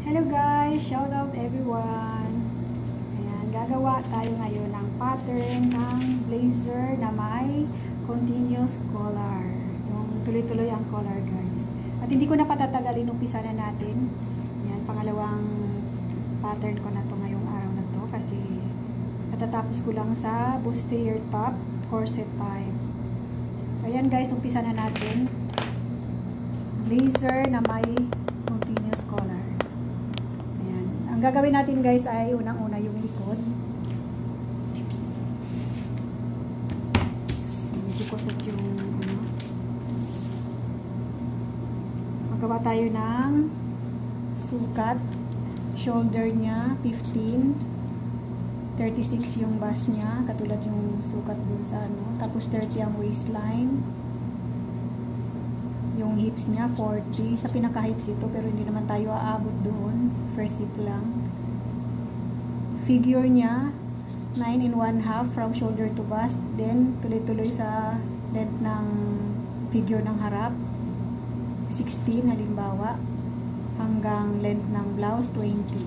Hello guys! Shout out everyone! Ayan, gagawa tayo ngayon ng pattern ng blazer na may continuous collar. Yung tuloy-tuloy ang collar guys. At hindi ko na patatagalin, umpisa na natin. Ayan, pangalawang pattern ko na to ngayong araw na to kasi katatapos ko lang sa bustier top corset type. So ayan guys, umpisa na natin. Blazer na may continuous collar. Ang gagawin natin guys ay unang-una yung likod. Medyo kusot yung magawa tayo ng sukat. Shoulder niya 15, 36 yung bust niya, katulad yung sukat dun sa tapos 30 ang waistline. Yung hips niya 40, sa pinaka-hips ito, pero hindi naman tayo aabot doon, first hip lang. Figure niya 9 1/2 from shoulder to bust, then tuloy-tuloy sa length ng figure ng harap 16 halimbawa, hanggang length ng blouse 20.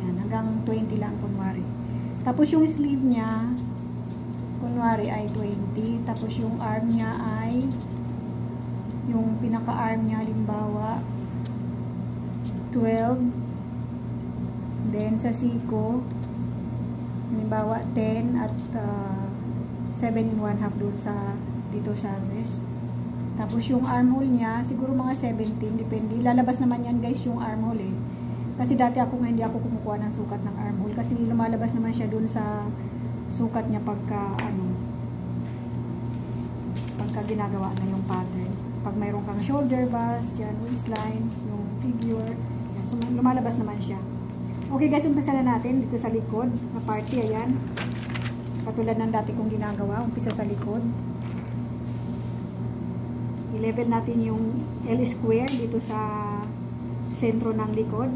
Yan, hanggang 20 lang kunwari. Tapos yung sleeve niya kunwari ay 20, tapos yung arm niya ay yung pinaka-arm niya halimbawa 12, then sa siko halimbawa 10 at 7 1/2 doon sa dito sa wrist. Tapos yung armhole niya siguro mga 17, depende, lalabas naman yan guys yung armhole kasi dati hindi ako kumukuha ng sukat ng armhole kasi lumalabas naman siya doon sa sukat niya pagka ginagawa na yung pattern. Pag mayroon kang shoulder bust, yan, waistline, yung figure, yan. So, lumalabas naman siya. Okay guys, umpisa na natin dito sa likod na party, ayan. Katulad ng dati kong ginagawa, umpisa sa likod. I-level natin yung L square dito sa sentro ng likod.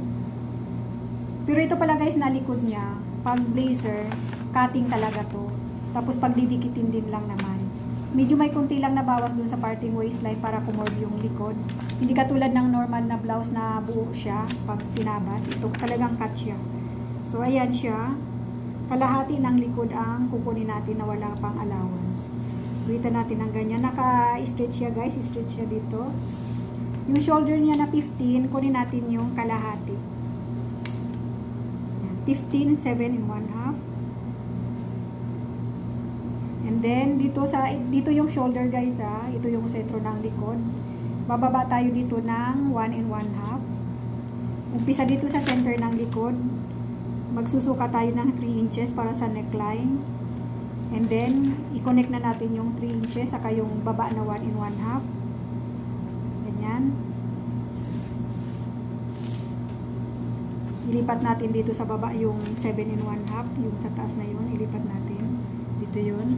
Pero ito pala guys, na likod niya, pag blazer, cutting talaga to. Tapos pag didikitin din lang naman. Medyo may konti lang nabawas dun sa parting waistline para kumorb yung likod. Hindi katulad ng normal na blouse na buo siya pag tinabas. Ito talagang cut siya. So ayan siya. Kalahati ng likod ang kukunin natin na wala pang allowance. Buhitan natin ng ganyan. Naka-stretch siya guys. Stretch siya dito. Yung shoulder niya na 15, kunin natin yung kalahati. 15, 7 1/2. And then, dito yung shoulder guys ito yung sentro ng likod. Bababa tayo dito ng 1 1/2. Umpisa dito sa center ng likod. Magsusuka tayo ng 3 inches para sa neckline. And then, i-connect na natin yung 3 inches saka yung baba na 1 1/2. Ganyan. Ilipat natin dito sa baba yung 7 1/2. Yung sa taas na yun, ilipat natin. Dito yun.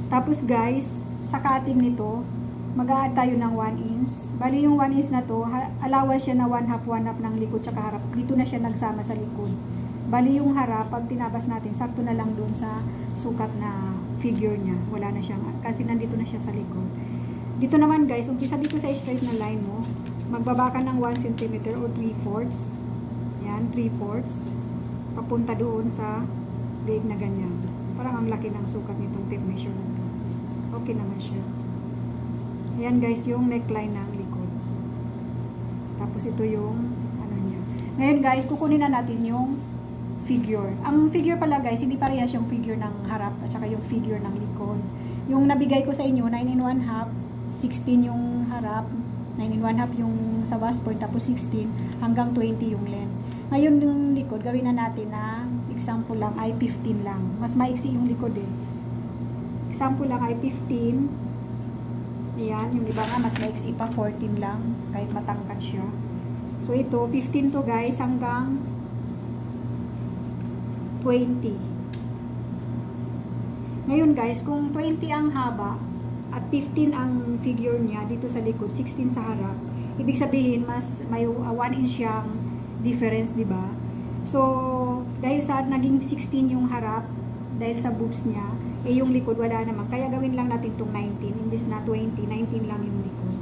Tapos guys, sa cutting nito, mag-a-add tayo ng 1 inch. Bali yung 1 inch na to, allowance siya na 1/2 ng likod tsaka harap. Dito na siya nagsama sa likod. Bali yung harap, pag tinabas natin, sakto na lang doon sa sukat na figure niya. Wala na siyang, kasi nandito na siya sa likod. Dito naman guys, umpisa dito sa straight na line mo, magbaba ka ng 1 cm or 3/4. Yan, 3/4. Papunta doon sa leg na ganyan. Parang ang laki ng sukat nitong tape measure na to. Okay naman siya. Ayan guys, yung neckline ng likod. Tapos ito yung niya. Ngayon guys, kukunin na natin yung figure. Ang figure pala guys, hindi parehas yung figure ng harap at saka yung figure ng likod. Yung nabigay ko sa inyo, 9 1/2, 16 yung harap, 9 1/2 yung sa bust point, tapos 16 hanggang 20 yung length. Ngayon yung likod, gawin na natin na example lang ay 15 lang. Mas maiksi yung likod Example lang ay 15. Ayan, yung iba nga mas maiksi pa 14 lang kahit matangkad siya. So ito, 15 to guys hanggang 20. Ngayon guys, kung 20 ang haba at 15 ang figure niya dito sa likod, 16 sa harap, ibig sabihin mas may 1 inch siyang difference, di ba? So, dahil sa naging 16 yung harap, dahil sa boobs niya, yung likod wala naman. Kaya gawin lang natin itong 19. Imbis na 20, 19 lang yung likod.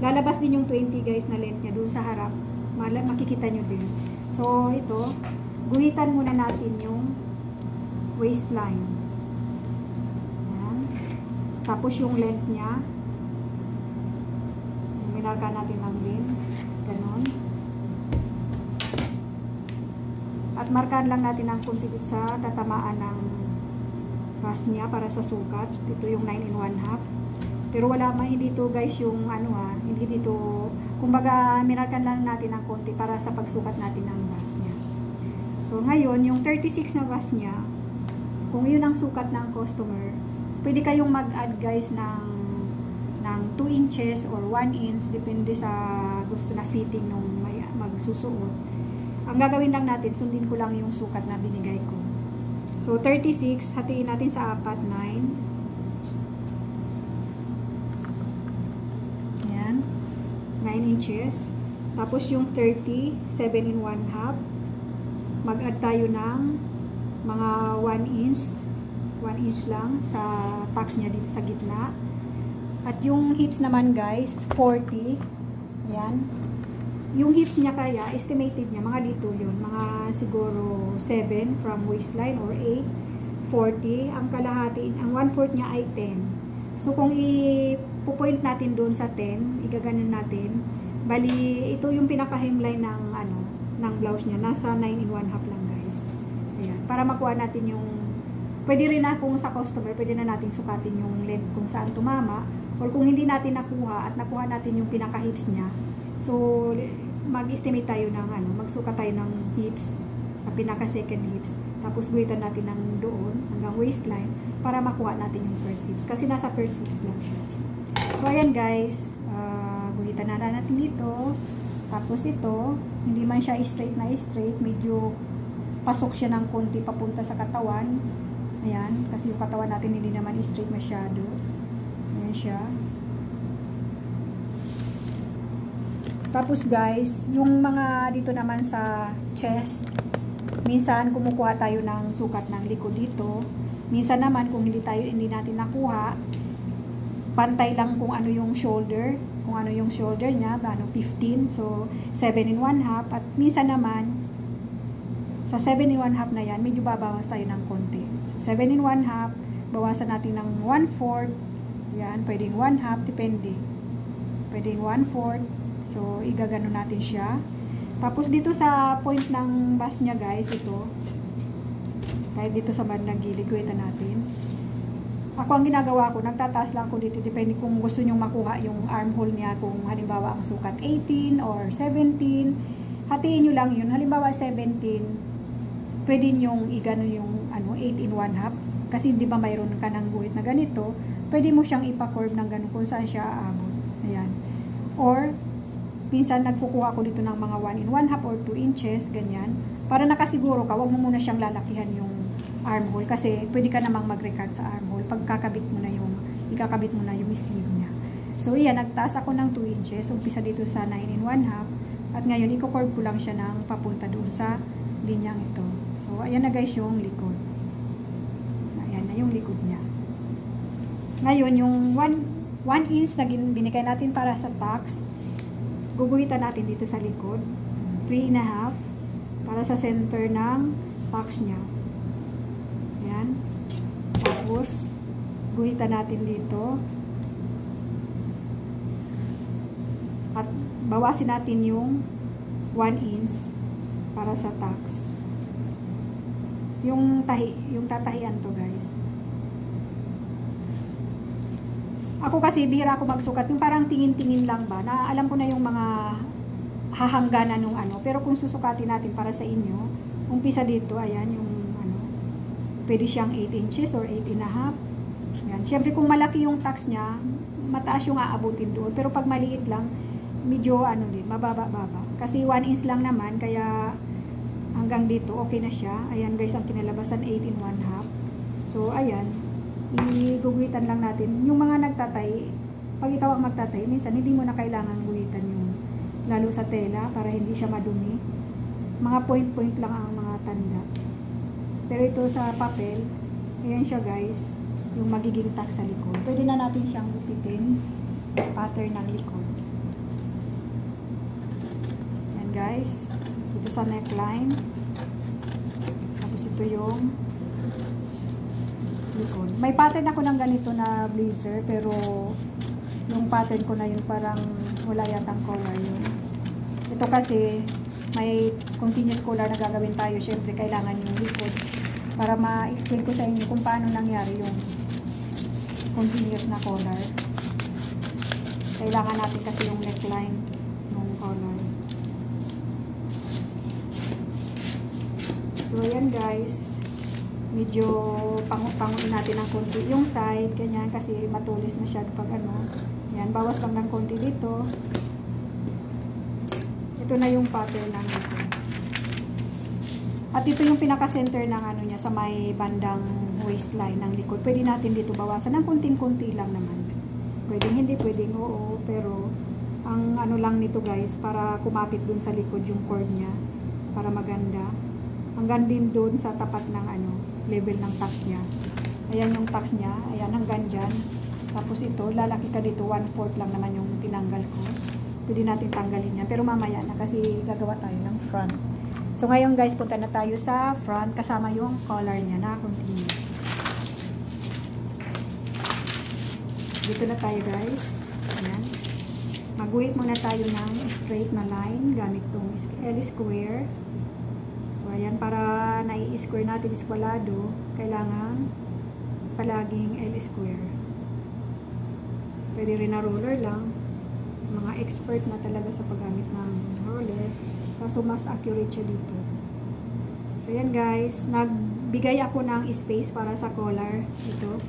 Lalabas din yung 20 guys na length niya doon sa harap. makikita nyo din. So, ito, guhitan muna natin yung waistline. Ayan. Tapos yung length niya, minarka natin ng din. Ganon. At markahan lang natin ang kunti sa tatamaan ng bust niya para sa sukat. Ito yung 9 1/2. Pero wala man, hindi to guys yung hindi dito, kumbaga minarkan lang natin ng konti para sa pagsukat natin ng bust niya. So ngayon, yung 36 na bust niya, kung yun ang sukat ng customer, pwede kayong mag-add guys ng 2 inches or 1 inch, depende sa gusto na fitting nung may magsusuot. Ang gagawin lang natin, sundin ko lang yung sukat na binigay ko. So 36, hatiin natin sa 4, 9. Ayan. 9 inches. Tapos yung 30, 7 1/2. Mag-add tayo ng mga 1 inch. 1 inch lang sa tax niya dito sa gitna. At yung hips naman guys, 40. Ayan. Yung hips niya kaya, estimated niya, mga dito yun. Mga siguro 7 from waistline or 8. 40. Ang kalahati, ang 1/4 niya ay 10. So kung i-point natin doon sa 10, igaganon natin. Bali, ito yung pinaka-hemline ng ng blouse niya. Nasa 9 1/2 lang guys. Ayan. Para makuha natin yung, pwede rin na kung sa customer, pwede na natin sukatin yung length kung saan tumama. Or kung hindi natin nakuha at nakuha natin yung pinaka-hips niya, so mag-estimate tayo ng magsukat tayo ng hips sa pinaka-second hips. Tapos guhitan natin ng doon hanggang waistline para makuha natin yung first hips. Kasi nasa first hips lang siya. So ayan guys, guhitan na natin dito. Tapos ito, hindi man siya straight na straight, medyo pasok siya ng konti papunta sa katawan. Ayan, kasi yung katawan natin hindi naman straight masyado. Ayan siya. Tapos guys, yung mga dito naman sa chest, minsan kumukuha tayo ng sukat ng likod dito. Minsan naman kung hindi natin nakuha, pantay lang kung ano yung shoulder, niya, 15. So 7 1/2 at minsan naman sa 7 1/2 na yan, medyo babawas tayo ng konti. So 7 1/2, bawasan natin ng 1/4. Yan, pwedeng 1/2, depende. Pwedeng 1/4. So, igagano natin siya. Tapos, dito sa point ng bust niya, guys, ito. Kahit dito sa bandang gilid, guhitan natin. Ako, ang ginagawa ko, nagtataas lang ko dito. Depende kung gusto nyo makuha yung armhole niya. Kung halimbawa, ang sukat 18 or 17. Hatiin nyo lang yun. Halimbawa, 17. Pwede nyo igano yung 8 1/2. Kasi, di ba, mayroon ka ng guhit na ganito. Pwede mo siyang ipa-curve ng ganun kung saan siya aabot. Ayan. Or, minsan nagkukuha ko dito ng mga 1 1/2 or 2 inches, ganyan. Para nakasiguro ka, wag mo muna siyang lalakihan yung armhole kasi pwede ka namang mag-recut sa armhole pag ikakabit mo na yung sleeve niya. So, iyan, nagtaas ako ng 2 inches. Umpisa dito sa 9 1/2 at ngayon, i-curve ko lang siya ng papunta doon sa linyang ito. So, ayan na guys yung likod. Ayan na yung likod niya. Ngayon, yung 1 inch na binigay natin para sa tax, guguhitan natin dito sa likod. 3 1/2 para sa center ng tax niya. Ayan. Tapos, guhitan natin dito. At bawasin natin yung 1 inch para sa tax. Yung tatahian to guys. Ako kasi, bihira ako magsukat. Yung parang tingin-tingin lang ba. Na alam ko na yung mga hahangganan nung Pero kung susukatin natin para sa inyo, umpisa dito, ayan, yung pwede siyang 8 inches or 8 1/2. Ayan. Siyempre, kung malaki yung tax niya, mataas yung aabutin doon. Pero pag maliit lang, medyo mababa-baba. Kasi 1 inch lang naman, kaya hanggang dito, okay na siya. Ayan guys, ang kinalabasan, 8 1/2. So, ayan. Iguguhitan lang natin. Yung mga nagtatay, pag ikaw ang magtatay, minsan hindi mo na kailangan guhitan yung lalo sa tela para hindi siya madumi. Mga point-point lang ang mga tanda. Pero ito sa papel, ayan siya guys, yung magiging tax sa likod. Pwede na natin siyang gupitin pattern ng likod. Yan guys. Ito sa neckline. Tapos ito yung likod. May pattern ako ng ganito na blazer, pero yung pattern ko na yun parang wala yatang collar yun. Ito kasi may continuous collar na gagawin tayo. Syempre kailangan yung likod para ma-explain ko sa inyo kung paano nangyari yung continuous na collar. Kailangan natin kasi yung neckline ng collar. So ayan guys, medyo panguin natin ng konti yung side, ganyan, kasi matulis masyado pag ano. Yan, bawas lang ng konti dito. Ito na yung pattern ng ito. At ito yung pinaka-center ng ano niya, sa may bandang waistline ng likod. Pwede natin dito bawasan ng konting-konti lang naman. Pwedeng hindi, pwedeng oo, pero ang ano lang nito guys, para kumapit dun sa likod yung cord niya, para maganda. Hanggang din dun sa tapat ng ano, level ng tax niya. Ayan yung tax niya, ayan hanggang dyan. Tapos ito, lalaki ka dito, 1/4 lang naman yung tinanggal ko. Pwede natin tanggalin yan, pero mamaya na kasi gagawa tayo ng front. So ngayon guys, punta na tayo sa front kasama yung collar niya na continuous. Dito na tayo guys. Ayan. Mag-guhit muna tayo ng straight na line gamit tong L square. So ayan, para nai-square natin eskwalado, kailangan palaging L square. Pwede rin na roller lang. Mga expert na talaga sa paggamit ng roller. Kaso mas accurate siya dito. So ayan guys, nagbigay ako ng space para sa collar. Ito.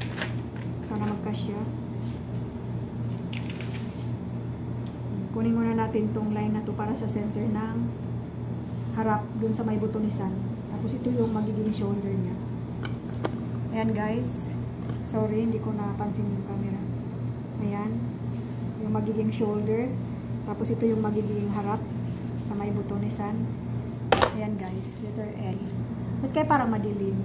Sana magkasya. Kunin muna natin tong line na to para sa center ng harap dun sa may butonisan. Tapos ito yung magiging shoulder niya. Ayan guys. Sorry, hindi ko napansin yung camera. Ayan. Yung magiging shoulder. Tapos ito yung magiging harap sa may butonisan. Ayan guys. Letter L. Ba't kaya parang madilim?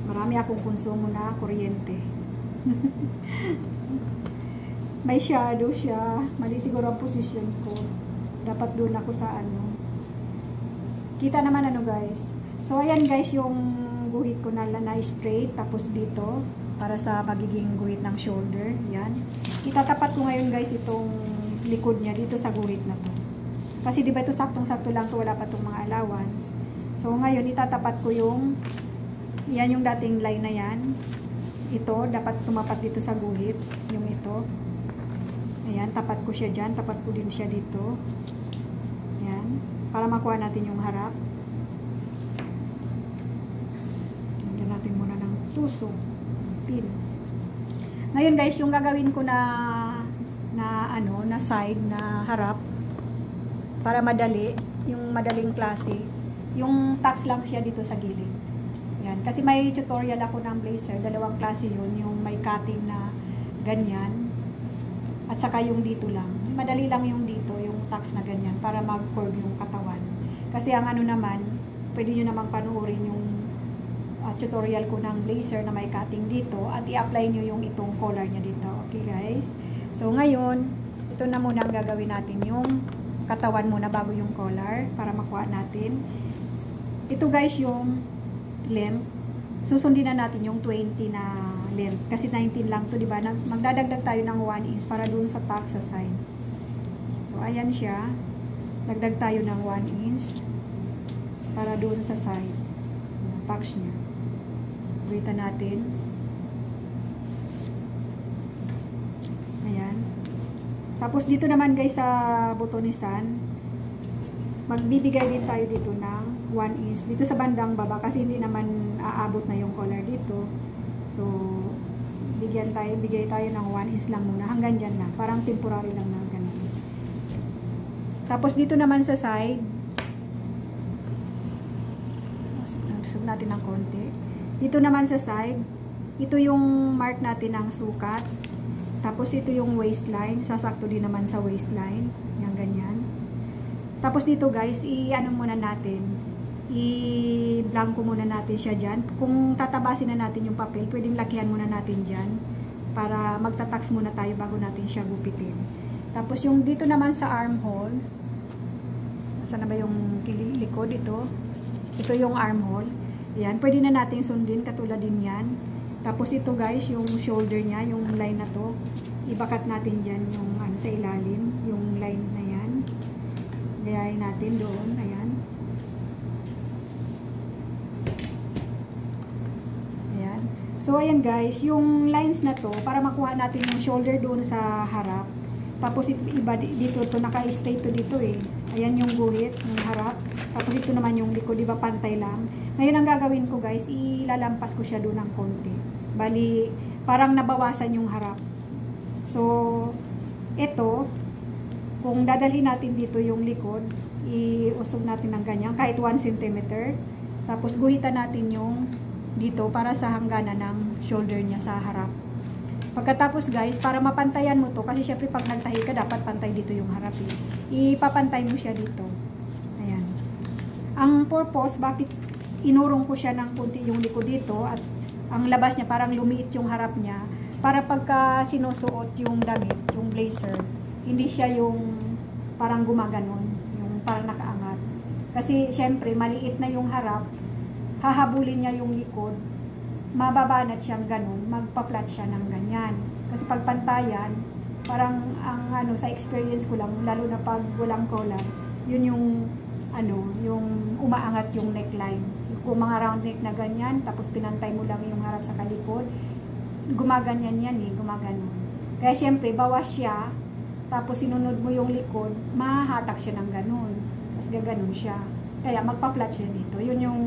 Marami akong konsumo na kuryente. May shadow siya. Mali siguro ang position ko. Dapat doon ako sa ano. Kita naman ano guys. So ayan guys yung guhit ko na straight. Tapos dito para sa magiging guhit ng shoulder. Yan. Itatapat ko ngayon guys itong likod niya dito sa guhit na to. Kasi diba ito saktong-sakto lang to, wala pa itong mga allowance. So ngayon itatapat ko yung yan yung dating line na yan. Ito, dapat tumapat dito sa guhit. Yung ito. Ayan, tapat ko siya dyan. Tapat ko din siya dito. Ayan. Para makuha natin yung harap. Lagyan natin muna ng tuso. Pin. Ngayon guys, yung gagawin ko na side, na harap. Para madali. Yung madaling klase. Yung tax lang siya dito sa gilid. Yan. Kasi may tutorial ako ng blazer, dalawang klase yun, yung may cutting na ganyan, at saka yung dito lang. Madali lang yung dito, yung tax na ganyan, para mag-curve yung katawan. Kasi ang ano naman, pwede nyo namang panuorin yung tutorial ko ng blazer na may cutting dito, at i-apply nyo yung itong collar nya dito. Okay guys? So ngayon, ito na muna ang gagawin natin, yung katawan muna bago yung collar, para makuha natin. Ito guys yung length, susundin na natin yung 20 na length kasi 19 lang to, diba? Magdadagdag tayo ng 1 inch para dun sa tack sa side. So ayan siya, dagdag tayo ng 1 inch para dun sa side tack niya. Buwitan natin. Ayan. Tapos dito naman guys sa butonisan, magbibigay din tayo dito ng 1 inch dito sa bandang baba kasi hindi naman aabot na yung collar dito. So bigay tayo ng 1 inch lang muna, hanggang dyan lang, parang temporary lang na ganun. Tapos dito naman sa side, sub natin ng konti. Dito naman sa side, ito yung mark natin ng sukat. Tapos ito yung waistline, sasakto din naman sa waistline, yan ganyan. Tapos dito guys, i-ano muna natin, i-blanco muna natin siya dyan. Kung tatabasin na natin yung papel, pwedeng lakihan muna natin dyan para magtatax muna tayo bago natin siya gupitin. Tapos yung dito naman sa armhole, saan na ba yung likod ito? Ito yung armhole. Ayan, pwede na natin sundin katulad din yan. Tapos ito guys, yung shoulder niya, yung line na to, ibakat natin dyan yung ano, sa ilalim, yung line na yan. Gayahin natin doon, ayan. Ayan. So ayan guys, yung lines na to, para makuha natin yung shoulder doon sa harap. Tapos iba dito, to naka-straight to dito eh. Ayan yung guhit, yung harap. Tapos ito naman yung likod, di ba pantay lang. Ngayon ang gagawin ko guys, ilalampas ko siya doon ng konti. Bali, parang nabawasan yung harap. So, ito, kung dadalhin natin dito yung likod, iusog natin ng ganyan, kahit 1 cm. Tapos guhitan natin yung dito para sa hangganan ng shoulder niya sa harap. Pagkatapos guys, para mapantayan mo to, kasi syempre pag nagtahi ka, dapat pantay dito yung harap eh. Ipapantay mo siya dito. Ayan. Ang purpose, bakit inurong ko siya ng kunti yung likod dito, at ang labas niya parang lumiit yung harap niya, para pagka sinusuot yung damit, yung blazer, hindi siya yung parang gumaganon, yung parang nakaangat. Kasi syempre, maliit na yung harap, hahabulin niya yung likod, mababanat siyang ganun, magpa-flat siya ng ganyan. Kasi pag pantayan, parang ang ano, sa experience ko lang, lalo na pag walang collar, yun yung ano, yung umaangat yung neckline. Kung mga round neck na ganyan, tapos pinantay mo lang yung harap sa kalikod, gumaganyan yan eh, gumaganon. Kaya syempre, bawas siya, tapos sinunod mo yung likod, mahahatak siya ng ganun. Tapos gaganon siya. Kaya magpa-flat siya dito. Yun yung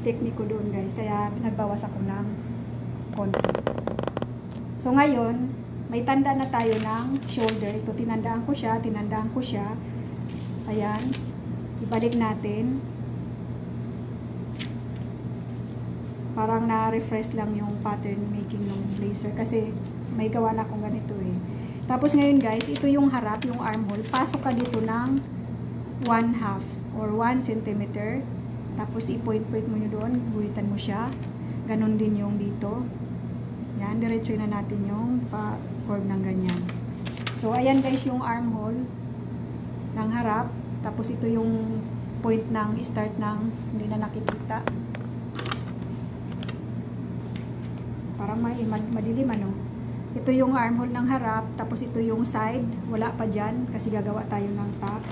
technique ko doon guys, kaya nagbawas ako ng konti. So ngayon, may tanda na tayo ng shoulder. Ito, tinandaan ko siya. Ayan, ibalik natin. Parang na-refresh lang yung pattern making ng blazer kasi may gawa na akong ganito eh. Tapos ngayon guys, ito yung harap, yung armhole. Pasok ka dito ng 1/2 or 1 cm. Tapos i-point-point mo nyo doon, guhitan mo siya. Ganon din yung dito. Yan, diretso na natin yung pa-curve ng ganyan. So, ayan guys yung armhole ng harap. Tapos ito yung point ng start ng hindi na nakikita. Parang madilim ano. Ito yung armhole ng harap. Tapos ito yung side. Wala pa dyan kasi gagawa tayo ng tax.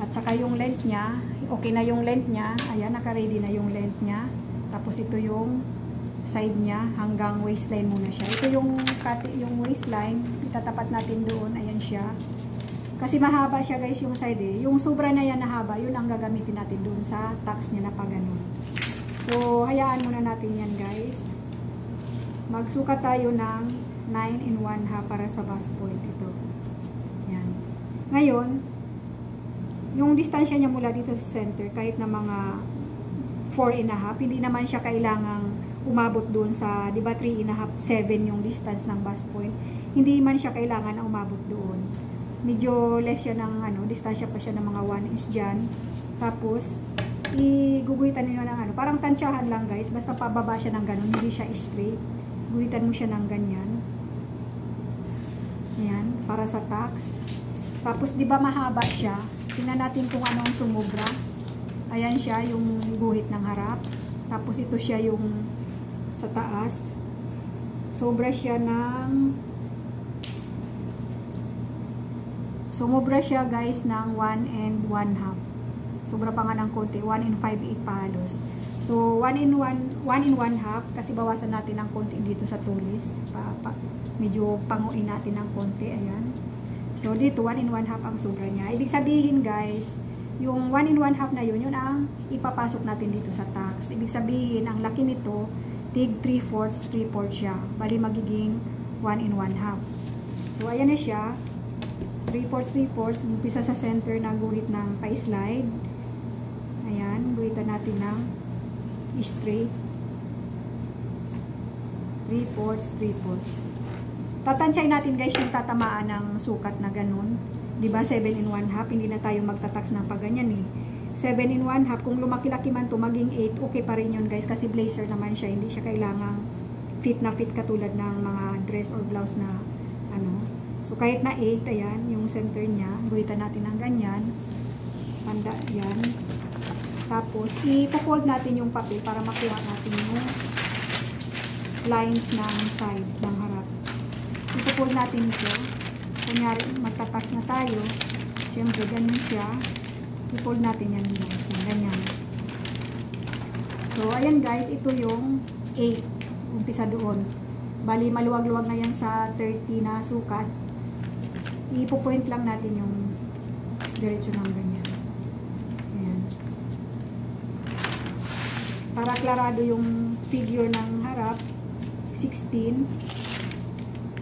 At saka yung length niya, okay na yung length niya. Ayan, naka-ready na yung length niya. Tapos ito yung side niya, hanggang waistline muna siya. Ito yung waistline, itatapat natin doon. Ayan siya. Kasi mahaba siya guys yung side eh. Yung sobra na yan na haba, yun ang gagamitin natin doon sa tax niya na pagano'n. So, hayaan muna natin yan guys. Magsukat tayo ng 9 1/2 para sa bust point ito. Yan. Ngayon, yung distansya niya mula dito sa center, kahit na mga 4 1/2, hindi naman siya kailangang umabot doon sa, di ba 3 1/2, 7 yung distance ng bust point. Hindi man siya kailangan na umabot doon. Medyo less siya ng, ano, distansya pa siya ng mga 1 inch dyan. Tapos, iguguhitan nyo ng ano, parang tansyahan lang guys, basta pababa siya ng ganun, hindi siya straight. Guhitan mo siya ng ganyan. Yan, para sa tax. Tapos, di ba mahaba siya? Tingnan natin kung anong sumobra. Ayan siya, yung guhit ng harap. Tapos ito siya yung sa taas. Sumobra siya guys ng 1 1/2. Sobra pa nga ng konti. 1 5/8 pa halos. So 1 1/2 kasi bawasan natin ng konti dito sa tulis. Medyo panguin natin ng konti. Ayan. So, dito, 1 1/2 ang sobra niya. Ibig sabihin, guys, yung 1 1/2 na yun ang ipapasok natin dito sa tax. Ibig sabihin, ang laki nito, tig 3/4 siya. Bali, magiging 1 1/2. So, ayan na siya. 3/4, umpisa sa center na guhit ng pa-slide. Ayan, guhitan natin ng straight. 3/4. Tatansyahin natin guys yung tatamaan ng sukat na ganun. Diba 7 1/2, hindi na tayo magtatax ng paganyan eh. 7 1/2, kung lumaki-laki man to maging 8, okay pa rin yun guys. Kasi blazer naman siya, hindi siya kailangang fit na fit katulad ng mga dress or blouse na ano. So kahit na 8, ayan, yung center niya, guhitan natin ng ganyan. Handa yan. Tapos, i-fold natin yung papel para makuha natin yung lines ng side, ng harap. I-fold natin ito. Kunyari, magtatax na tayo. Siyempre, ganyan siya. I-fold natin yan guys. Ganyan. So, ayan guys, ito yung 8. Umpisa doon. Bali, maluwag-luwag na yan sa 30 na sukat. I-point lang natin yung diretso ng ganyan. Ayan. Para klarado yung figure ng harap, 16.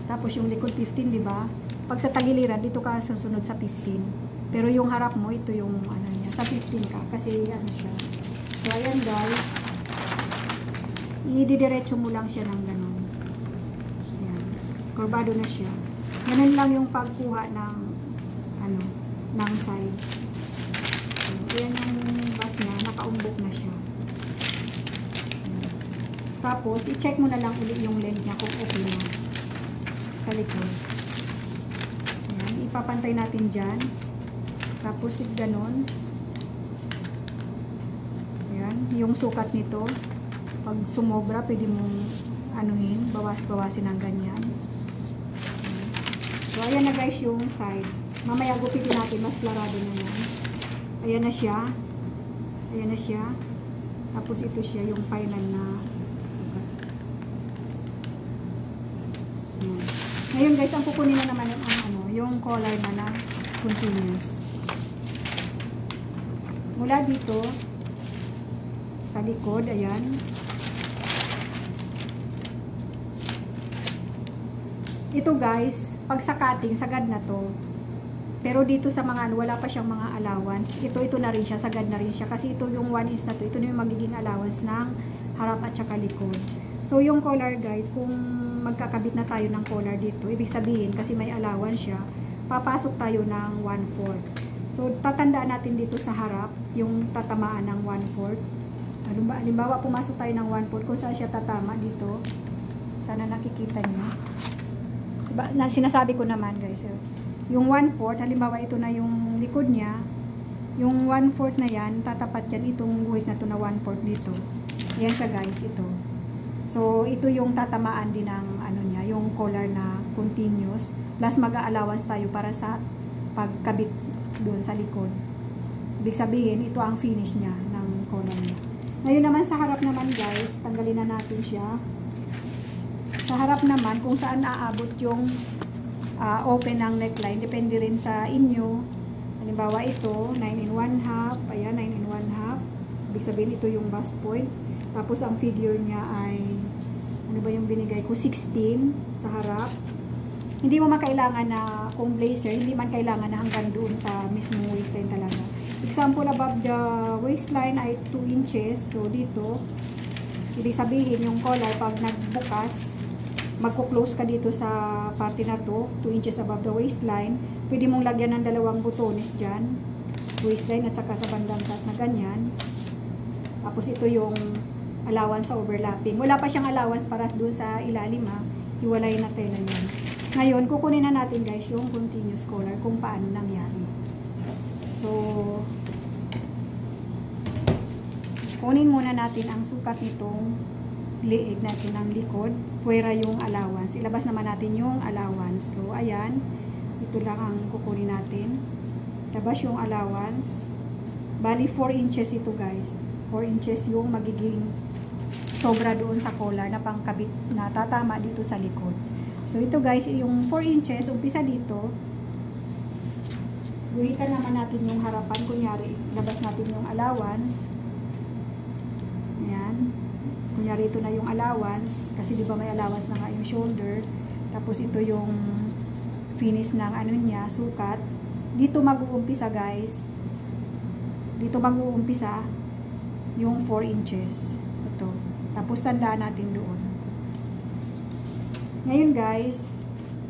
Tapos yung likod 15, di ba? Pag sa tagiliran, dito ka susunod sa 15. Pero yung harap mo, ito yung ano niya, sa 15 ka. Kasi ano siya. So, ayan guys. I-didiretso mo lang siya ng ganon. Ayan. Kurbado na siya. Ganun lang yung pagkuha ng ano, ng side. So, ayan yung bas niya, nakaumbok na siya. Ayan. Tapos, i-check mo na lang ulit yung length niya kung okay na. Sa likod. Ayan, ipapantay natin dyan. Tapos, ganon. Ayan, yung sukat nito. Pag sumobra, pwede mong anuhin, bawas-bawasin ng ganyan. So, ayan na guys yung side. Mamaya gupitin natin, mas klarado na yan. Ayan na siya. Ayan na siya. Tapos ito siya yung final na sukat. Ayan. Ngayon guys, ang kukunin na naman yung, yung collar na continuous. Mula dito, sa likod, ayan. Ito guys, pag sa cutting, sagad na to. Pero dito sa mga wala pa siyang mga allowance. Ito na rin siya, sagad na rin siya. Kasi ito yung 1 inch na to. Ito na yung magiging allowance ng harap at saka likod. So yung collar guys, kung magkakabit na tayo ng collar dito, ibig sabihin, kasi may allowance siya, papasok tayo ng 1/4. So tatandaan natin dito sa harap, yung tatamaan ng 1/4. Halimbawa, pumasok tayo ng 1/4. Kung saan siya tatama dito, sana nakikita niyo. Sinasabi ko naman guys, yung 1/4, halimbawa ito na yung likod niya, yung 1/4 na yan, tatapat yan itong guhit na to na 1/4 dito. Yan siya guys, ito. So, ito yung tatamaan din ng ano niya, yung collar na continuous, plus mag-allowance tayo para sa pagkabit doon sa likod. Ibig sabihin, ito ang finish niya ng collar niya. Ngayon naman sa harap naman guys, tanggalin na natin siya. Sa harap naman, kung saan aabot yung open ng neckline, depende rin sa inyo. Halimbawa ito, 9 1/2, ayan, 9 1/2. Ibig sabihin, ito yung bust point. Tapos ang figure niya ay, ano ba yung binigay ko? 16 sa harap. Hindi mo makailangan na, kung blazer, hindi man kailangan na hanggang doon sa mismong waistline talaga. Example, above the waistline ay 2 inches. So dito, ibig sabihin yung collar, pag nagbukas, magko-close ka dito sa parte na to, 2 inches above the waistline. Pwede mong lagyan ng 2 butones dyan, waistline at saka sa bandang taas na ganyan. Tapos ito yung allowance sa overlapping. Wala pa siyang allowance para doon sa ilalim ha. Hiwalay na tela yan. Ngayon, kukunin na natin guys yung continuous collar kung paano nangyari. So, kunin muna natin ang sukat nitong liig natin ng likod, puwera yung allowance. Ilabas naman natin yung allowance. So, ayan. Ito lang ang kukunin natin. Labas yung allowance. Bali, 4 inches ito guys. 4 inches yung magiging sobra doon sa collar na pangkabit na tatama dito sa likod. So, ito guys, yung 4 inches, umpisa dito. Guhitan naman natin yung harapan. Kunyari, labas natin yung allowance. Ayan. Kunyari ito na yung allowance, kasi di ba may allowance na nga yung shoulder. Tapos ito yung finish ng ano niya, sukat. Dito mag-uumpisa guys. Dito mag-uumpisa yung 4 inches. Ito. Tapos tandaan natin doon. Ngayon guys,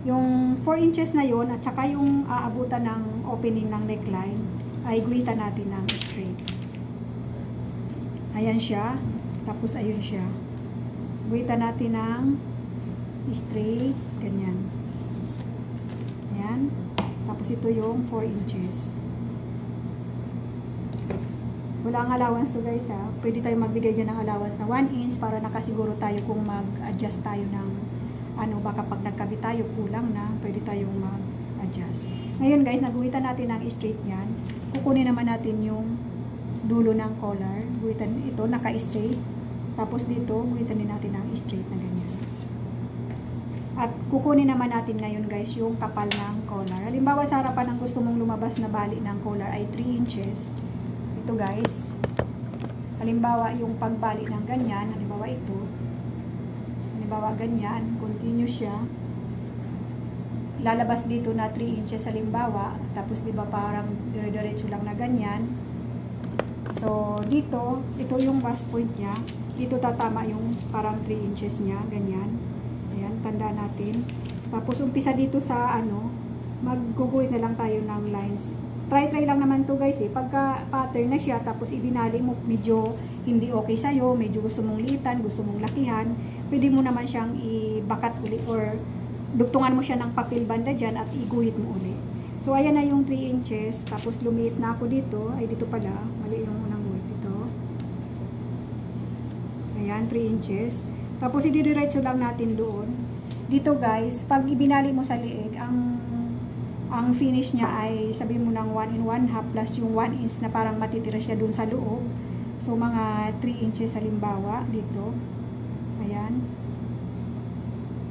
yung 4 inches na yon at saka yung aabutan ng opening ng neckline ay guhitan natin ng straight. Ayan siya. Tapos ayun siya. Guhitan natin ng straight, ganyan. Ayan. Tapos ito yung 4 inches. Wala ang allowance to guys ha. Pwede tayo magbigay dyan ng allowance na 1 inch para nakasiguro tayo kung mag-adjust tayo ng ano, baka pag nagkabit tayo kulang na, pwede tayong mag-adjust. Ngayon guys, naguhitan natin ng straight yan. Kukunin naman natin yung dulo ng collar. Guhitan ito, naka-straight. Tapos dito, guhitan din natin ng straight na ganyan. At kukunin naman natin ngayon guys yung kapal ng collar. Halimbawa sa harapan ng gusto mong lumabas na bali ng collar ay 3 inches. Ito guys. Halimbawa yung pagbali ng ganyan, halimbawa ito. Halimbawa ganyan, continue siya. Lalabas dito na 3 inches halimbawa. Tapos diba parang dire-diretso lang na ganyan. So dito, ito yung bust point niya. Dito tatama yung parang 3 inches niya, ganyan. Ayan, tanda natin. Tapos umpisa dito sa ano, magguguhit na lang tayo ng lines. Try lang naman to guys eh. Pagka pattern na siya, tapos ibinali mo, medyo hindi okay sa'yo, medyo gusto mong litan, gusto mong lakihan, pwede mo naman siyang ibakat ulit or dugtungan mo siya ng papel banda dyan at iguhit mo ulit. So ayan na yung 3 inches, tapos lumiit na ako dito, ay dito pala, mali yung unang guhit dito. Ayan, 3 inches. Tapos ididiretso lang natin doon. Dito guys, pag ibinali mo sa liig, ang finish niya ay sabihin mo ng 1 1/2 plus yung 1 inch na parang matitira siya doon sa loob. So mga 3 inches halimbawa dito. Ayan.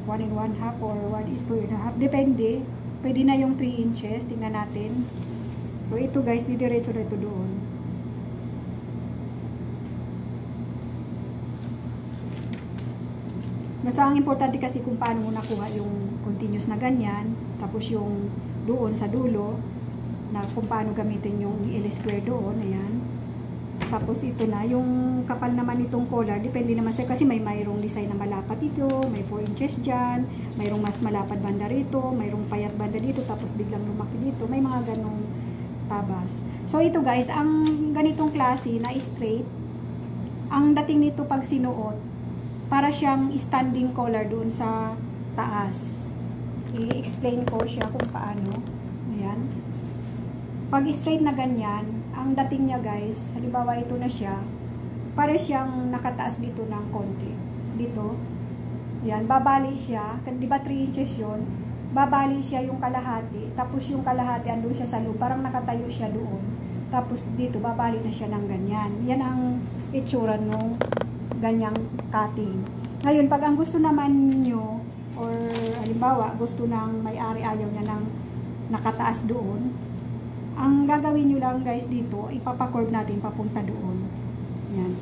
1 1/2 or 1:2 1/2. Depende. Pwede na yung 3 inches. Tingnan natin. So ito guys, didiretso na ito doon. Basta ang importante kasi kung paano mo nakuha yung continuous na ganyan. Tapos yung doon sa dulo na kung paano gamitin yung L square doon, ayan. Tapos ito na, yung kapal naman itong collar, depende naman siya kasi mayroong design na malapat ito, may 4 inches dyan, mayroong mas malapad banda rito, mayroong payat banda dito, tapos biglang lumaki dito, may mga ganong tabas. So ito guys, ang ganitong klase na straight, ang dating nito pag sinuot, para siyang standing collar doon sa taas. I-explain ko siya kung paano. Ayan. Pag straight na ganyan, ang dating niya guys, halimbawa ito na siya, para siyang nakataas dito ng konti. Dito. Ayan, babali siya. Di ba 3 inches yun? Babali siya yung kalahati. Tapos yung kalahati andun siya sa loob. Parang nakatayo siya doon. Tapos dito, babali na siya ng ganyan. Yan ang itsura nung ganyang cutting. Ngayon, pag ang gusto naman nyo, or halimbawa gusto ng may-ari ayaw niya ng nakataas doon, ang gagawin nyo lang guys dito, ipapakurve natin papunta doon. Yan.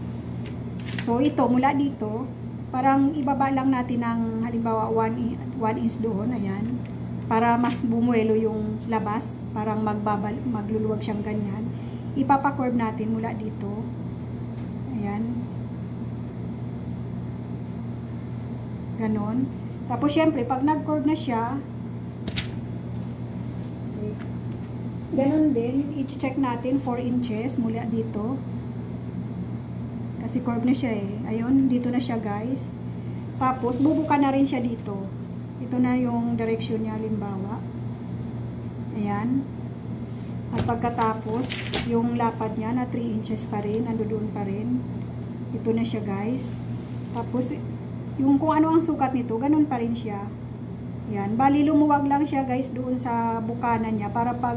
So ito, mula dito, parang ibaba lang natin ng halimbawa 1 inch doon, ayan, para mas bumuelo yung labas, parang magluluwag siyang ganyan. Ipapakurve natin mula dito. Ayan. Ganon. Tapos, syempre, pag nag-curve na siya, ganon din, i-check natin 4 inches mula dito. Kasi curve na siya eh. Ayun, dito na siya guys. Tapos, bubuka na rin siya dito. Ito na yung direction niya, halimbawa. Ayan. At pagkatapos, yung lapad niya na 3 inches pa rin, ando doon pa rin. Ito na siya guys. Tapos, yung kung ano ang sukat nito, ganun pa rin siya. Yan. Bali, lumuwag lang siya guys doon sa bukanan niya para pag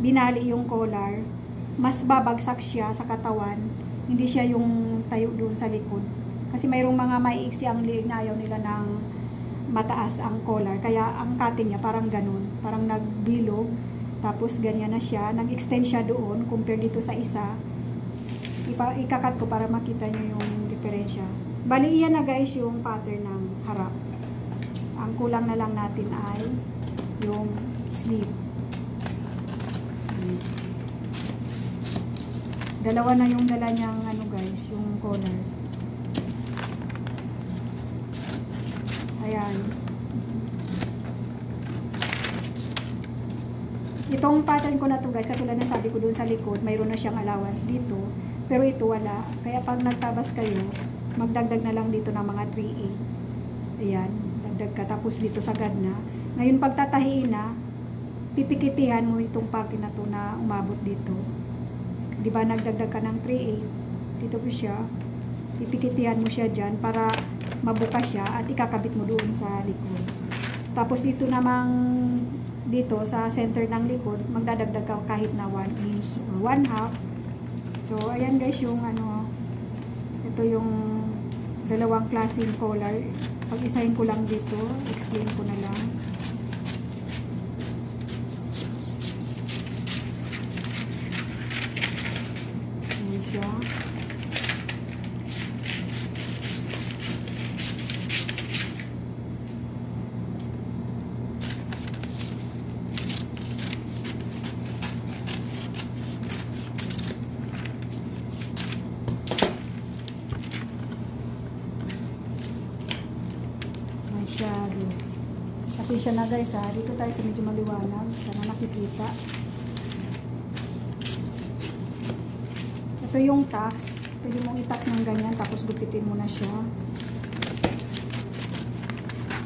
binali yung collar, mas babagsak siya sa katawan. Hindi siya yung tayo doon sa likod. Kasi mayroong mga maiiksi ang liig na ayaw nila ng mataas ang collar. Kaya ang cutting niya parang ganun. Parang nagbilog. Tapos ganyan na siya. Nag-extend siya doon compare dito sa isa. Ikakat ko para makita nyo yung diferensya. Bali, iyan na guys yung pattern ng harap. Ang kulang na lang natin ay yung sleeve. Dalawa na yung dala niyang ano guys, yung collar. Ayan. Itong pattern ko na to guys, katulad na sabi ko doon sa likod, mayroon na siyang allowance dito. Pero ito wala. Kaya pag nagtabas kayo, magdagdag na lang dito ng mga 3/8. Ayan, dagdag ka. Tapos dito sagad na. Ngayon pagtatahiin na, pipikitihan mo itong parte na to na umabot dito. Di ba nagdagdag ka ng 3/8? Dito po siya. Pipikitihan mo siya dyan para mabuka siya at ikakabit mo doon sa likod. Tapos dito namang dito sa center ng likod, magdadagdag ka kahit na 1 inch or 1/2. So, ayan guys yung ano, ito yung dalawang klaseng collar. Pag-isahin ko lang dito, explain ko na lang. Ayan siya. Pasensya na guys ha, dito tayo sa medyo maliwanag, sana nakikita. Ito yung tax, pwede mong i-tax ng ganyan tapos gupitin mo na siya.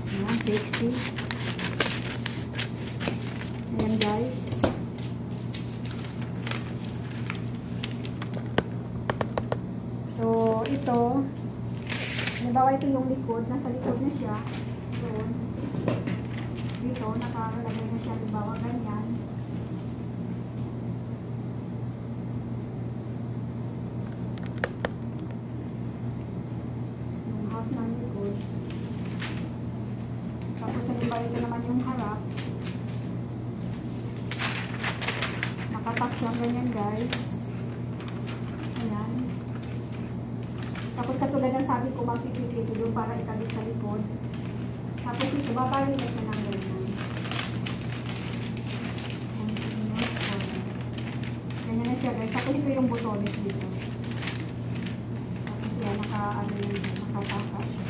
Ayan, sexy. Ayan guys. So ito, halimbawa ito yung likod, nasa likod na siya. Doon. Dito, nakalagay na siya, halimbawa ganyan. Yung half ng likod. Tapos halimbawa ito naman yung harap. Nakatak siya ganyan guys. Ayan. Tapos katulad ng sabi ko, magpipit ito doon para ikabit sa likod. Tapos ito, babali na siya ng ganyan. Ganyan na siya guys. Tapos ito yung butones dito. Tapos yan, nakataka siya.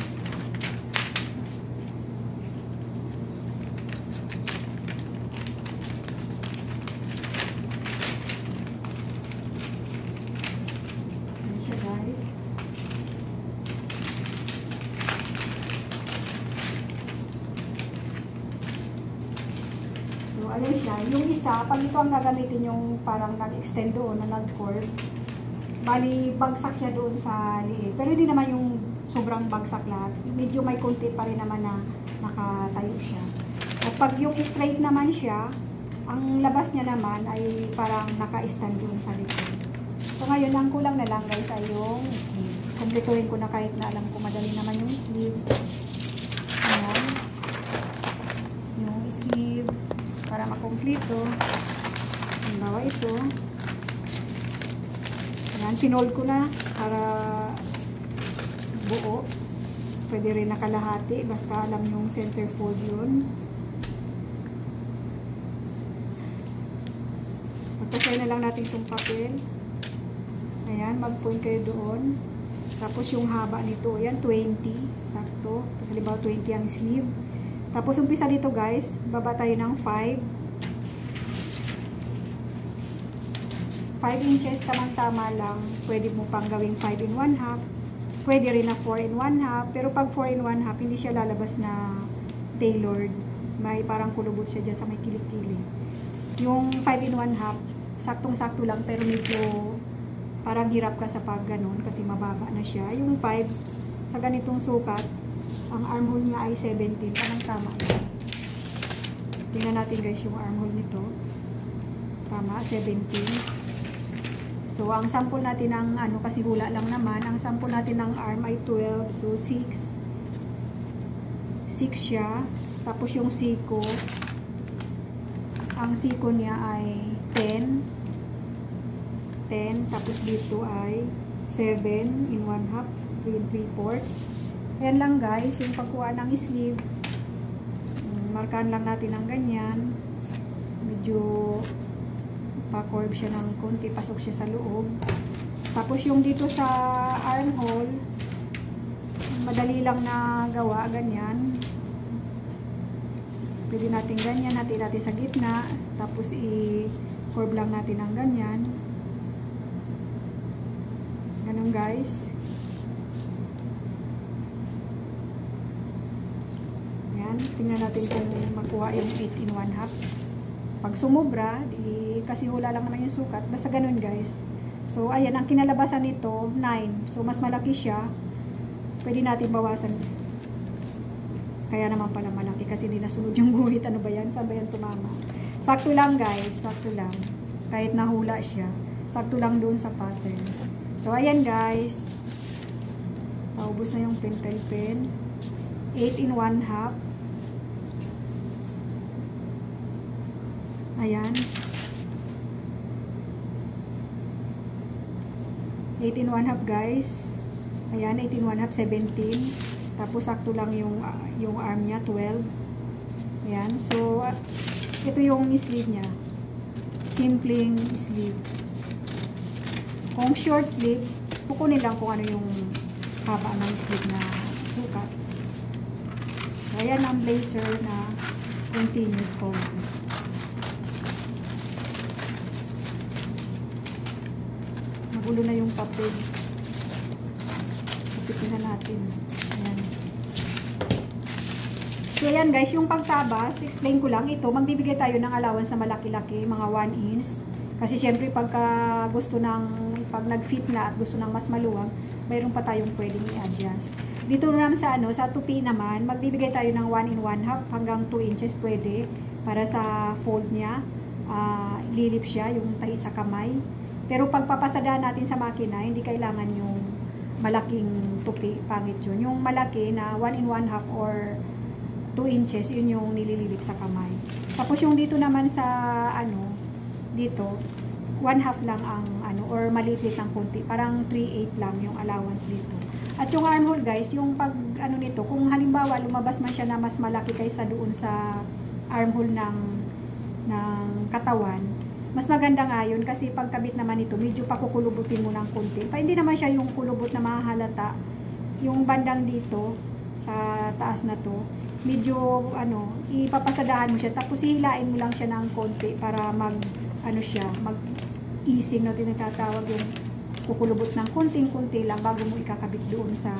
Ganyan siya guys. Ayan siya. Yung isa, pag ito ang gagamitin yung parang nag-extend doon na nag-cord, bali bagsak siya doon sa liit. Pero hindi naman yung sobrang bagsak lahat. Medyo may konti pa rin naman na nakatayo siya. At pag yung straight naman siya, ang labas niya naman ay parang naka-stand doon sa likod. So ngayon, ang kulang na lang guys ay yung sleeve. Kumpletuhin ko na kahit na alam ko madali naman yung sleeve. Ayan. Yung sleeve. Para makumpleto. Halimbawa ito. Ayan, pinold ko na para buo. Pwede rin nakalahati. Basta alam yung center fold yun. Magpasay na lang natin itong papel. Ayan, mag-point kayo doon. Tapos yung haba nito, ayan, 20. Sakto. Halimbawa 20 ang sleeve. Tapos umpisa dito guys, baba tayo ng 5 inches, tamang-tama lang. Pwede mo pang gawing 5 in 1/2. Pwede rin na 4 in 1/2. Pero pag 4 in 1/2, hindi siya lalabas na tailored. May parang kulubot siya dyan sa may kilik-kilik. Yung 5 in 1/2, saktong-sakto lang pero medyo parang hirap ka sa pag ganun kasi mababa na siya. Yung 5, sa ganitong sukat, ang armhole niya ay 17. Parang tama na. Tingnan natin guys yung armhole nito. Tama, 17. So, ang sample natin ng ano, kasi hula lang naman, ang sample natin ng arm ay 12. So, 6. 6 siya. Tapos yung siko, ang siko niya ay 10. 10. Tapos dito ay 7 in 1/2. So, yung 3/4. Ayan lang guys, yung pagkuha ng sleeve. Markahan lang natin ng ganyan. Medyo pa-curve siya ng konti, pasok siya sa loob. Tapos yung dito sa armhole, madali lang na gawa, ganyan. Pwede natin ganyan, natin sa gitna. Tapos i-curve lang natin ng ganyan. Ganun guys. Ayan, tingnan natin kung makuha yung 8 in 1 half. Pag sumobra, kasi hula lang naman yung sukat. Basta ganun guys. So, ayan, ang kinalabasan nito, 9. So, mas malaki siya. Pwede natin bawasan. Kaya naman pala malaki kasi hindi nasunod yung guhit. Ano ba yan? Saan ba yan tumama? Sakto lang guys. Sakto lang. Kahit nahula siya. Sakto lang doon sa pattern. So, ayan guys. Paubos na yung pentel pen. 8 in 1 half. Ayan. 8 in 1 half guys. Ayan, 8 in 1 half, 17. Tapos sakto lang yung arm niya, 12. Ayan. So, ito yung sleeve niya. Simpleng sleeve. Kung short sleeve, kukunin lang kung ano yung haba ng sleeve na sukat. So, ayan ang blazer na continuous color. Magulo na yung papel. Ipitin na natin. Ayan. So, ayan guys, yung pagtabas, explain ko lang ito, magbibigay tayo ng allowance na malaki-laki, mga 1 inch. Kasi syempre, pag nag-fit na at gusto ng mas maluwag, mayroon pa tayong pwedeng i-adjust. Dito naman sa tupi naman, magbibigay tayo ng 1 in 1 half hanggang 2 inches pwede para sa fold niya. Lilip siya, yung tahi sa kamay. Pero pag papasadaan natin sa makina, hindi kailangan yung malaking tupi, pangit yun. Yung malaki na 1 in 1 half or 2 inches, yun yung nilililip sa kamay. Tapos yung dito naman sa dito, 1 half lang ang or maliit ng konti, parang 3/8 lang yung allowance dito. At yung armhole guys, yung pag nito, kung halimbawa lumabas man siya na mas malaki kaysa doon sa armhole ng katawan, mas maganda nga yun kasi pagkabit naman ito, medyo pakukulubutin mo ng konti. Hindi naman siya yung kulubot na mahalata. Yung bandang dito sa taas na to, medyo ipapasadahan mo siya, tapos hihilain mo lang siya ng konti para mag-easing, tinatawag yung kukulubot ng konting-kunti lang bago mo ikakabit doon sa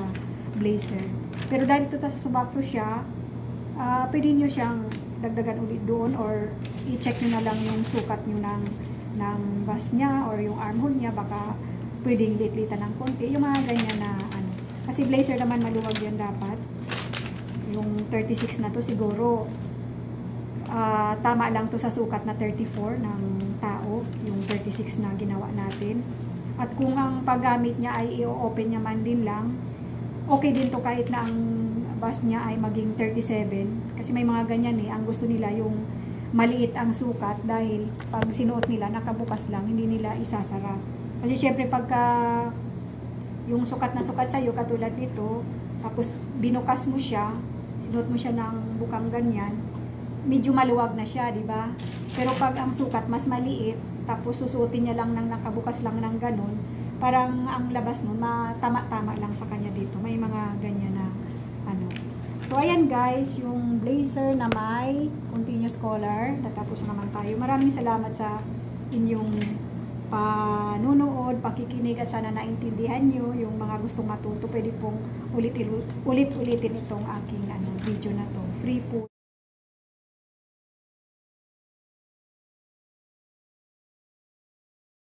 blazer. Pero dahil ito sa subakto siya, pwede nyo siyang dagdagan ulit doon or i-check nyo na lang yung sukat nyo ng bust niya or yung armhole niya, baka pwedeng litlitan ng konti. Yung mga ganyan na kasi blazer naman maluwag yan dapat. Yung 36 na to siguro tama lang to sa sukat na 34 ng tao, yung 36 na ginawa natin. At kung ang paggamit niya ay i-open niya man din lang, okay din to kahit na ang bust niya ay maging 37. Kasi may mga ganyan ang gusto nila yung maliit ang sukat dahil pag sinuot nila, nakabukas lang, hindi nila isasara. Kasi syempre pagka yung sukat na sukat sa'yo, katulad nito, tapos binukas mo siya, sinuot mo siya ng bukang ganyan, medyo maluwag na siya, di ba? Pero pag ang sukat mas maliit, tapos susuotin niya lang ng nakabukas lang ng ganun, parang ang labas nun, tama-tama lang sa kanya dito. May mga ganyan na So, ayan guys, yung blazer na may continuous collar. Natapos naman tayo. Maraming salamat sa inyong panunood, pakikinig, at sana naintindihan nyo yung mga gustong matuto. Pwede pong ulit-ulitin itong aking video na to. Free po.